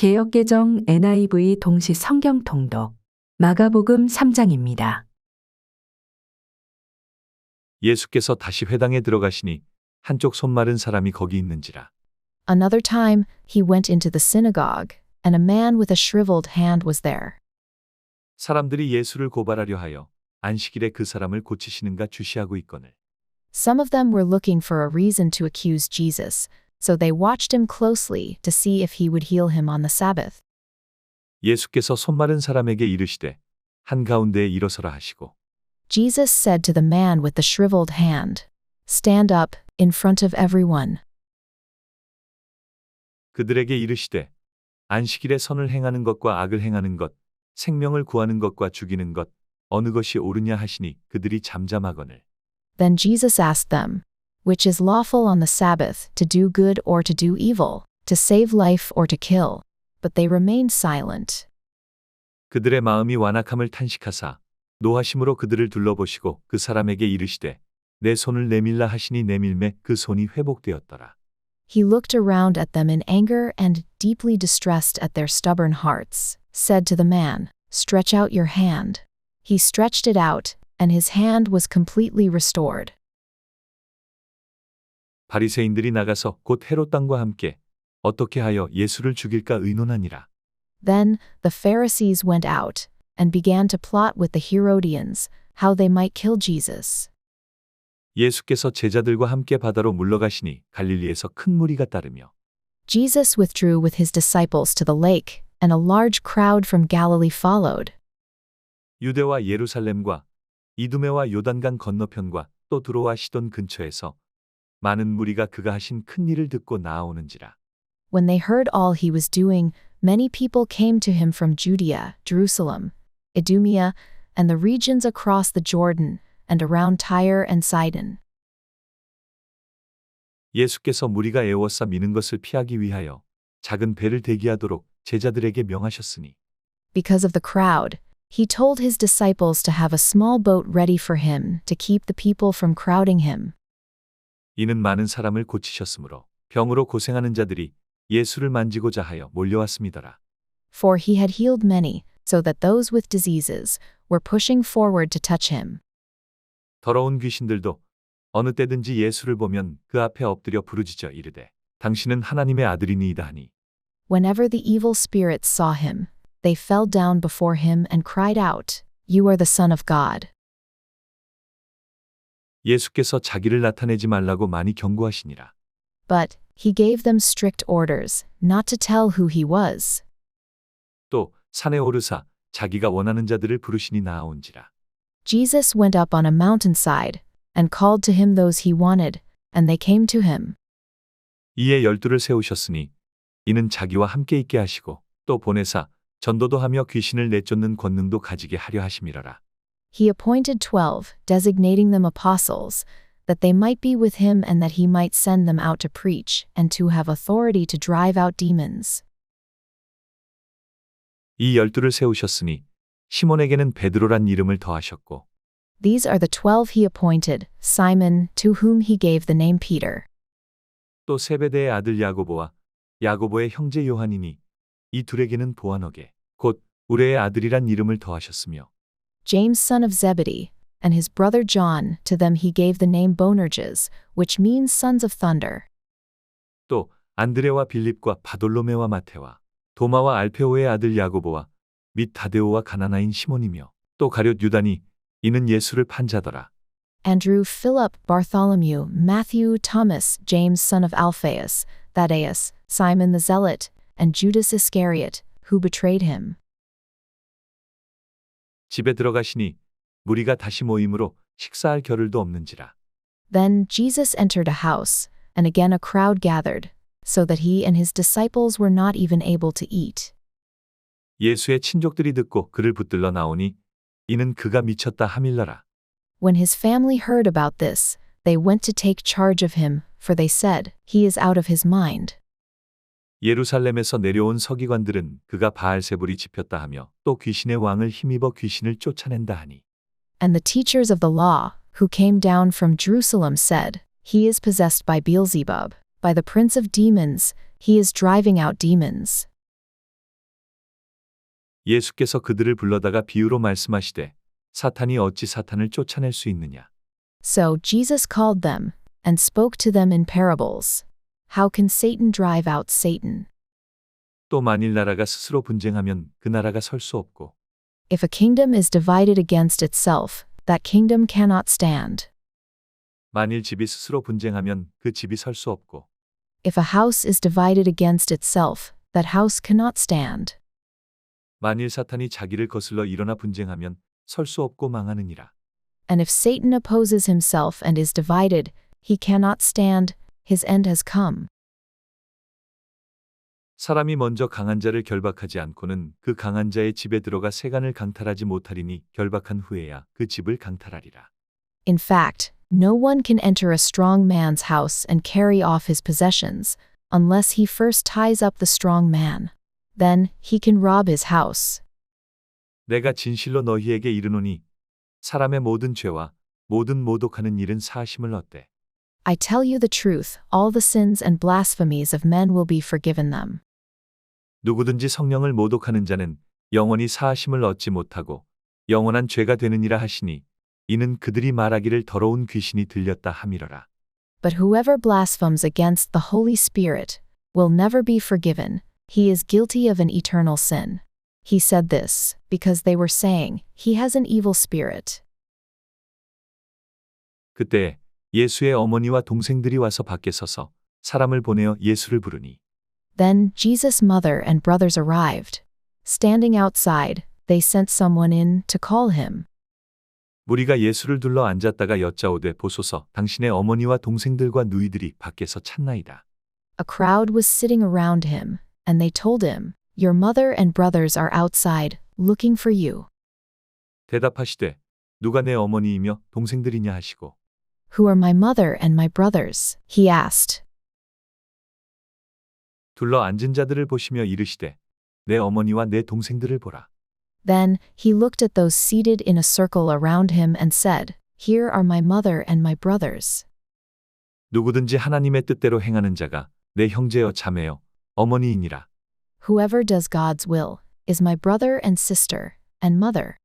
개역개정 NIV 동시 성경 통독 마가복음 3장입니다. 예수께서 다시 회당에 들어가시니 한쪽 손 마른 사람이 거기 있는지라. Another time, he went into the synagogue, and a man with a shriveled hand was there. 사람들이 예수를 고발하려 하여 안식일에 그 사람을 고치시는가 주시하고 있거늘. Some of them were looking for a reason to accuse Jesus, so they watched him closely to see if he would heal him on the Sabbath. 예수께서 손 마른 사람에게 이르시되 한가운데에 일어서라 하시고 Jesus said to the man with the shriveled hand, "Stand up in front of everyone." 그들에게 이르시되 안식일에 선을 행하는 것과 악을 행하는 것, 생명을 구하는 것과 죽이는 것, 어느 것이 옳으냐 하시니 그들이 잠잠하거늘. Then Jesus asked them, "Which is lawful on the Sabbath, to do good or to do evil, to save life or to kill?" But they remained silent. 그들의 마음이 완악함을 탄식하사 노하심으로 그들을 둘러보시고 그 사람에게 이르시되 내 손을 내밀라 하시니 내밀매 그 손이 회복되었더라. He looked around at them in anger and, deeply distressed at their stubborn hearts, said to the man, "Stretch out your hand." He stretched it out, and his hand was completely restored. 바리새인들이 나가서 곧 헤롯 당과 함께 어떻게 하여 예수를 죽일까 의논하니라. Then the Pharisees went out and began to plot with the Herodians how they might kill Jesus. 예수께서 제자들과 함께 바다로 물러가시니 갈릴리에서 큰 무리가 따르며 Jesus withdrew with his disciples to the lake, and a large crowd from Galilee followed. 유대와 예루살렘과 이두메와 요단강 건너편과 또 두로와 시돈 근처에서 많은 무리가 그가 하신 큰 일을 듣고 나아오는지라. When they heard all he was doing, many people came to him from Judea, Jerusalem, Idumea, and the regions across the Jordan, and around Tyre and Sidon. 예수께서 무리가 애워싸 미는 것을 피하기 위하여 작은 배를 대기하도록 제자들에게 명하셨으니 Because of the crowd, he told his disciples to have a small boat ready for him to keep the people from crowding him. 이는 많은 사람을 고치셨으므로 병으로 고생하는 자들이 예수를 만지고자 하여 몰려왔음이더라. For he had healed many, so that those with diseases were pushing forward to touch him. 더러운 귀신들도 어느 때든지 예수를 보면 그 앞에 엎드려 부르짖어 이르되 당신은 하나님의 아들이니이다 하니 Whenever the evil spirits saw him, they fell down before him and cried out, "You are the Son of God." 예수께서 자기를 나타내지 말라고 많이 경고하시니라. But he gave them strict orders not to tell who he was. 또 산에 오르사 자기가 원하는 자들을 부르시니 나아온지라. Jesus went up on a mountainside and called to him those he wanted, and they came to him. 이에 12를 세우셨으니 이는 자기와 함께 있게 하시고 또 보내사 전도도 하며 귀신을 내쫓는 권능도 가지게 하려 하심이라라. He appointed 12, designating them apostles, that they might be with him and that he might send them out to preach and to have authority to drive out demons. 이 12를 세우셨으니 시몬에게는 베드로란 이름을 더하셨고 These are the 12 he appointed, Simon, to whom he gave the name Peter. 또 세베대의 아들 야고보와 야고보의 형제 요한이니 이 둘에게는 보아너게 곧 우레의 아들이란 이름을 더하셨으며 James son of Zebedee, and his brother John, to them he gave the name Boanerges, which means sons of thunder. 또 안드레와 빌립과 바돌로메와 마테와 도마와 알페오의 아들 야고보와 및 다데오와 가나나인 시몬이며 또 가룟 유다니 이는 예수를 판 자더라. Andrew, Philip, Bartholomew, Matthew, Thomas, James son of Alphaeus, Thaddeus, Simon the Zealot, and Judas Iscariot, who betrayed him. 집에 들어가시니 무리가 다시 모임으로 식사할 겨를도 없는지라. Then Jesus entered a house, and again a crowd gathered, so that he and his disciples were not even able to eat. 예수의 친족들이 듣고 그를 붙들러 나오니 이는 그가 미쳤다 하밀러라. When his family heard about this, they went to take charge of him, for they said, "He is out of his mind." 예루살렘에서 내려온 서기관들은 그가 바알세불이 집혔다 하며 또 귀신의 왕을 힘입어 귀신을 쫓아낸다 하니 And the teachers of the law, who came down from Jerusalem, said, "He is possessed by Beelzebub, by the prince of demons, he is driving out demons." 예수께서 그들을 불러다가 비유로 말씀하시되 사탄이 어찌 사탄을 쫓아낼 수 있느냐. So Jesus called them and spoke to them in parables. How can Satan drive out Satan? 또 만일 나라가 스스로 분쟁하면 그 나라가 설 수 없고 If a kingdom is divided against itself, that kingdom cannot stand. 만일 집이 스스로 분쟁하면 그 집이 설 수 없고 If a house is divided against itself, that house cannot stand. 만일 사탄이 자기를 거슬러 일어나 분쟁하면 설 수 없고 망하느니라. And if Satan opposes himself and is divided, he cannot stand, his end has come. 사람이 먼저 강한 자를 결박하지 않고는 그 강한 자의 집에 들어가 세간을 강탈하지 못하리니 결박한 후에야 그 집을 강탈하리라. In fact, no one can enter a strong man's house and carry off his possessions, unless he first ties up the strong man. Then he can rob his house. 내가 진실로 너희에게 이르노니 사람의 모든 죄와 모든 모독하는 일은 사하심을 얻되 I tell you the truth, all the sins and blasphemies of men will be forgiven them. 누구든지 성령을 모독하는 자는 영원히 사하심을 얻지 못하고 영원한 죄가 되느니라 하시니 이는 그들이 말하기를 더러운 귀신이 들렸다 함이러라. But whoever blasphemes against the Holy Spirit will never be forgiven. He is guilty of an eternal sin. He said this because they were saying, he has an evil spirit. 그때 예수의 어머니와 동생들이 와서 밖에 서서 사람을 보내어 예수를 부르니 Then Jesus' mother and brothers arrived. Standing outside, they sent someone in to call him. 무리가 예수를 둘러 앉았다가 여짜오되 보소서 당신의 어머니와 동생들과 누이들이 밖에서 찾나이다. A crowd was sitting around him, and they told him, Your mother and brothers are outside, looking for you. 대답하시되 누가 내 어머니이며 동생들이냐 하시고 Who are my mother and my brothers? He asked. 둘러 앉은 자들을 보시며 이르시되 내 어머니와 내 동생들을 보라. Then he looked at those seated in a circle around him and said, Here are my mother and my brothers. 누구든지 하나님의 뜻대로 행하는 자가 내 형제여 자매여 어머니이니라. Whoever does God's will is my brother and sister and mother.